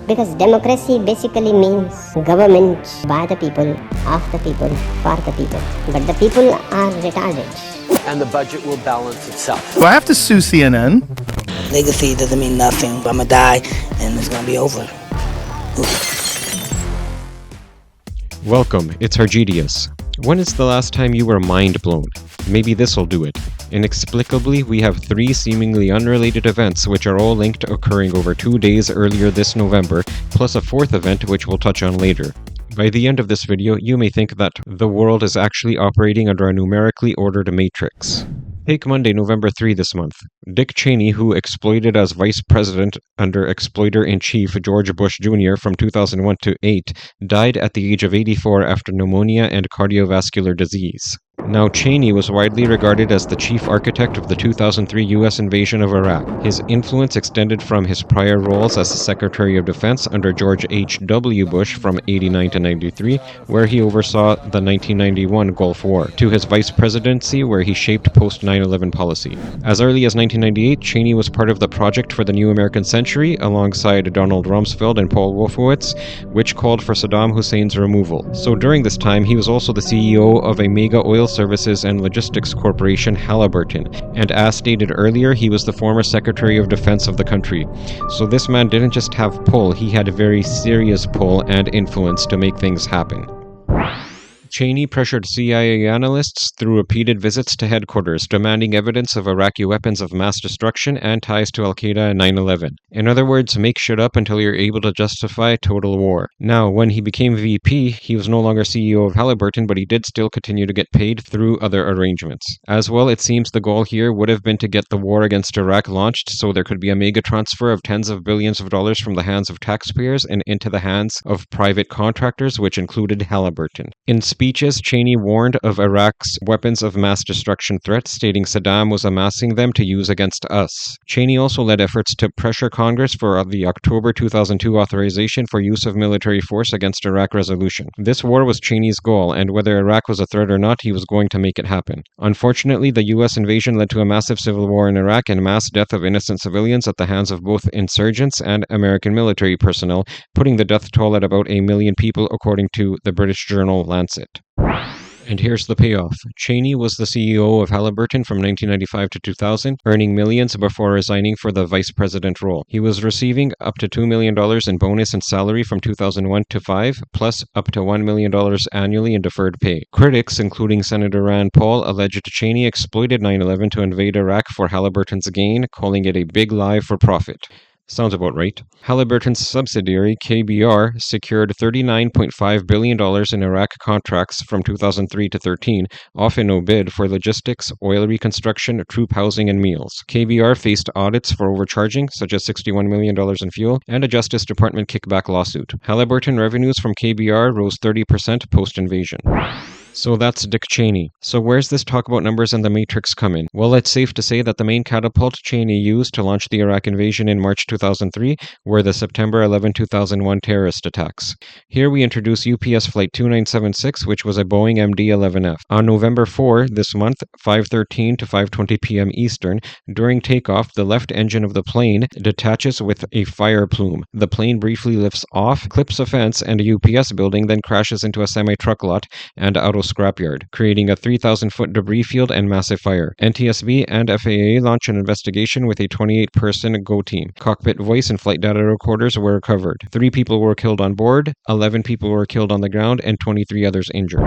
Because democracy basically means government by the people, of the people, for the people. But the people are retarded. And the budget will balance itself. Do I have to sue CNN? Legacy doesn't mean nothing. I'm gonna die and it's gonna be over. Welcome, it's Argidius. When is the last time you were mind blown? Maybe this'll do it. Inexplicably, we have 3 seemingly unrelated events which are all linked occurring over 2 days earlier this November, plus a 4th event which we'll touch on later. By the end of this video, you may think that the world is actually operating under a numerically ordered matrix. Take Monday, November 3 this month. Dick Cheney, who exploited as Vice President under Exploiter-in-Chief George Bush Jr. from 2001 to 8, died at the age of 84 after pneumonia and cardiovascular disease. Now, Cheney was widely regarded as the chief architect of the 2003 U.S. invasion of Iraq. His influence extended from his prior roles as Secretary of Defense under George H.W. Bush from 89 to 93, where he oversaw the 1991 Gulf War, to his vice presidency where he shaped post-9/11 policy. As early as 1998, Cheney was part of the Project for the New American Century alongside Donald Rumsfeld and Paul Wolfowitz, which called for Saddam Hussein's removal. So during this time, he was also the CEO of a mega oil services and logistics corporation, Halliburton, and as stated earlier, he was the former Secretary of Defense of the country. So this man didn't just have pull, he had a very serious pull and influence to make things happen. Cheney pressured CIA analysts through repeated visits to headquarters, demanding evidence of Iraqi weapons of mass destruction and ties to Al-Qaeda and 9/11. In other words, make shit up until you're able to justify total war. Now, when he became VP, he was no longer CEO of Halliburton, but he did still continue to get paid through other arrangements. As well, it seems the goal here would have been to get the war against Iraq launched so there could be a mega transfer of tens of billions of dollars from the hands of taxpayers and into the hands of private contractors, which included Halliburton. In speeches, Cheney warned of Iraq's weapons of mass destruction threat, stating Saddam was amassing them to use against us. Cheney also led efforts to pressure Congress for the October 2002 authorization for use of military force against Iraq resolution. This war was Cheney's goal, and whether Iraq was a threat or not, he was going to make it happen. Unfortunately, the U.S. invasion led to a massive civil war in Iraq and mass death of innocent civilians at the hands of both insurgents and American military personnel, putting the death toll at about 1 million people according to the British journal Lancet. And here's the payoff. Cheney was the CEO of Halliburton from 1995 to 2000, earning millions before resigning for the vice president role. He was receiving up to $2 million in bonus and salary from 2001 to 5, plus up to $1 million annually in deferred pay. Critics, including Senator Rand Paul, alleged Cheney exploited 9/11 to invade Iraq for Halliburton's gain, calling it a big lie for profit. Sounds about right. Halliburton's subsidiary, KBR, secured $39.5 billion in Iraq contracts from 2003 to 13, often no bid, for logistics, oil reconstruction, troop housing, and meals. KBR faced audits for overcharging, such as $61 million in fuel, and a Justice Department kickback lawsuit. Halliburton revenues from KBR rose 30% post-invasion. So that's Dick Cheney. So where's this talk about numbers and the matrix come in? Well, it's safe to say that the main catapult Cheney used to launch the Iraq invasion in March 2003 were the September 11, 2001 terrorist attacks. Here we introduce UPS Flight 2976, which was a Boeing MD-11F. On November 4 this month, 5:13 to 5:20 p.m. Eastern, during takeoff, the left engine of the plane detaches with a fire plume. The plane briefly lifts off, clips a fence and a UPS building, then crashes into a semi-truck lot and auto scrapyard, creating a 3,000-foot debris field and massive fire. NTSB and FAA launched an investigation with a 28-person GO team. Cockpit voice and flight data recorders were recovered. 3 people were killed on board, 11 people were killed on the ground, and 23 others injured.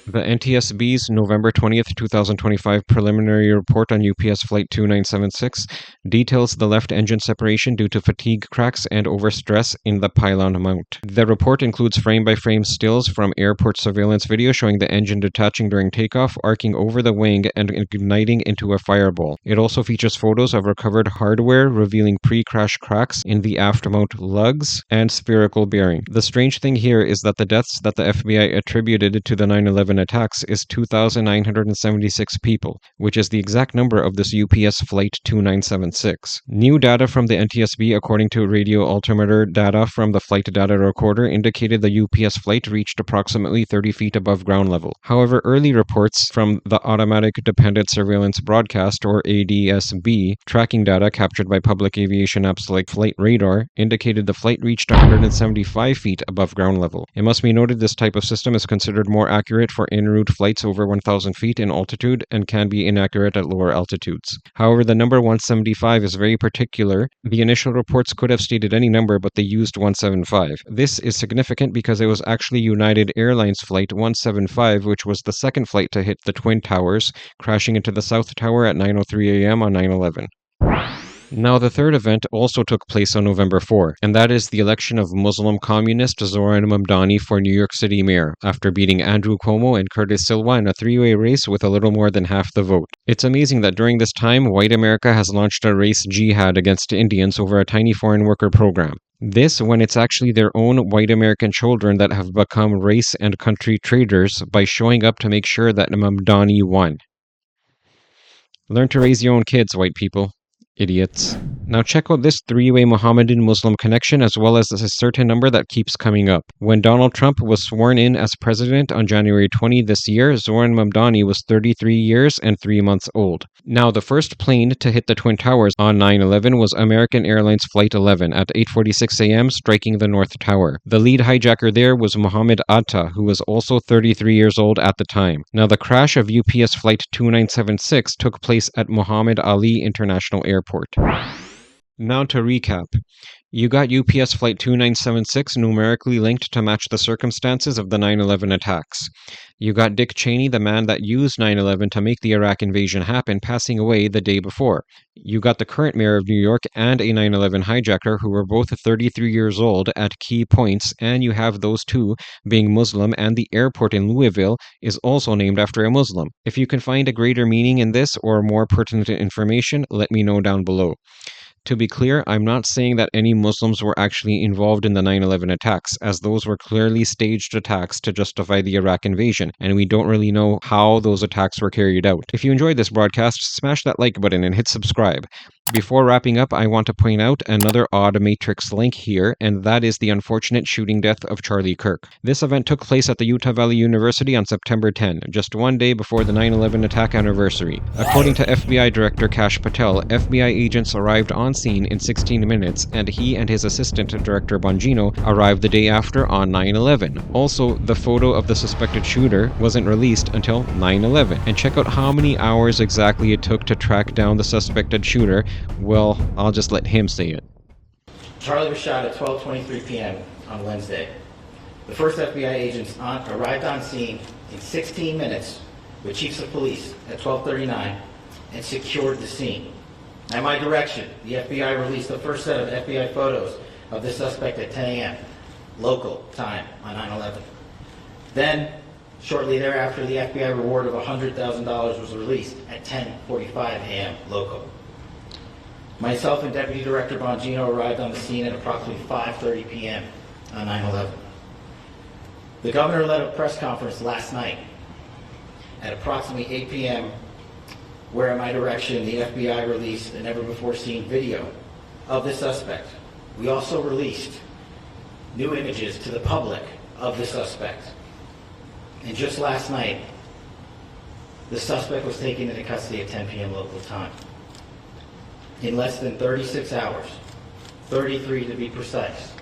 The NTSB's November 20th, 2025 preliminary report on UPS Flight 2976 details the left engine separation due to fatigue cracks and overstress in the pylon mount. The report includes frame-by-frame stills from airport surveillance video showing the engine detaching during takeoff, arcing over the wing, and igniting into a fireball. It also features photos of recovered hardware revealing pre-crash cracks in the aft mount lugs and spherical bearing. The strange thing here is that the deaths that the FBI attributed to the 9/11 attacks is 2,976 people, which is the exact number of this UPS Flight 2976. New data from the NTSB, according to radio altimeter data from the flight data recorder, indicated the UPS flight reached approximately 30 feet above ground level. However, early reports from the Automatic Dependent Surveillance Broadcast, or ADSB, tracking data captured by public aviation apps like Flight Radar indicated the flight reached 175 feet above ground level. It must be noted this type of system is considered more accurate for en route flights over 1,000 feet in altitude and can be inaccurate at lower altitudes. However, the number 175 is very particular. The initial reports could have stated any number, but they used 175. This is significant because it was actually United Airlines Flight 175, which was the second flight to hit the Twin Towers, crashing into the South Tower at 9:03 a.m. on 9/11. Now, the third event also took place on November 4, and that is the election of Muslim communist Zoran Mamdani for New York City mayor, after beating Andrew Cuomo and Curtis Silva in a three-way race with a little more than half the vote. It's amazing that during this time, white America has launched a race jihad against Indians over a tiny foreign worker program. This when it's actually their own white American children that have become race and country traitors by showing up to make sure that Mamdani won. Learn to raise your own kids, white people. Idiots. Now check out this three-way Mohammedan-Muslim connection, as well as a certain number that keeps coming up. When Donald Trump was sworn in as president on January 20 this year, Zoran Mamdani was 33 years and 3 months old. Now, the first plane to hit the Twin Towers on 9/11 was American Airlines Flight 11 at 8:46 a.m., striking the North Tower. The lead hijacker there was Mohammed Atta, who was also 33 years old at the time. Now, the crash of UPS Flight 2976 took place at Muhammad Ali International Airport. Now to recap. You got UPS Flight 2976 numerically linked to match the circumstances of the 9/11 attacks. You got Dick Cheney, the man that used 9/11 to make the Iraq invasion happen, passing away the day before. You got the current mayor of New York and a 9/11 hijacker who were both 33 years old at key points, and you have those two being Muslim, and the airport in Louisville is also named after a Muslim. If you can find a greater meaning in this or more pertinent information, let me know down below. To be clear, I'm not saying that any Muslims were actually involved in the 9/11 attacks, as those were clearly staged attacks to justify the Iraq invasion, and we don't really know how those attacks were carried out. If you enjoyed this broadcast, smash that like button and hit subscribe. Before wrapping up, I want to point out another odd Matrix link here, and that is the unfortunate shooting death of Charlie Kirk. This event took place at the Utah Valley University on September 10, just one day before the 9/11 attack anniversary. According to FBI Director Kash Patel, FBI agents arrived on scene in 16 minutes, and he and his assistant Director Bongino arrived the day after on 9/11. Also, the photo of the suspected shooter wasn't released until 9/11. And check out how many hours exactly it took to track down the suspected shooter. Well, I'll just let him say it. Charlie was shot at 12:23 p.m. on Wednesday. The first FBI agents arrived on scene in 16 minutes with chiefs of police at 12:39 and secured the scene. At my direction, the FBI released the first set of FBI photos of the suspect at 10 a.m. local time on 9/11. Then, shortly thereafter, the FBI reward of $100,000 was released at 10:45 a.m. local. Myself and Deputy Director Bongino arrived on the scene at approximately 5:30 p.m. on 9/11. The governor led a press conference last night at approximately 8 p.m. where, at my direction, the FBI released a never-before-seen video of the suspect. We also released new images to the public of the suspect. And just last night, the suspect was taken into custody at 10 p.m. local time. In less than 36 hours, 33 to be precise,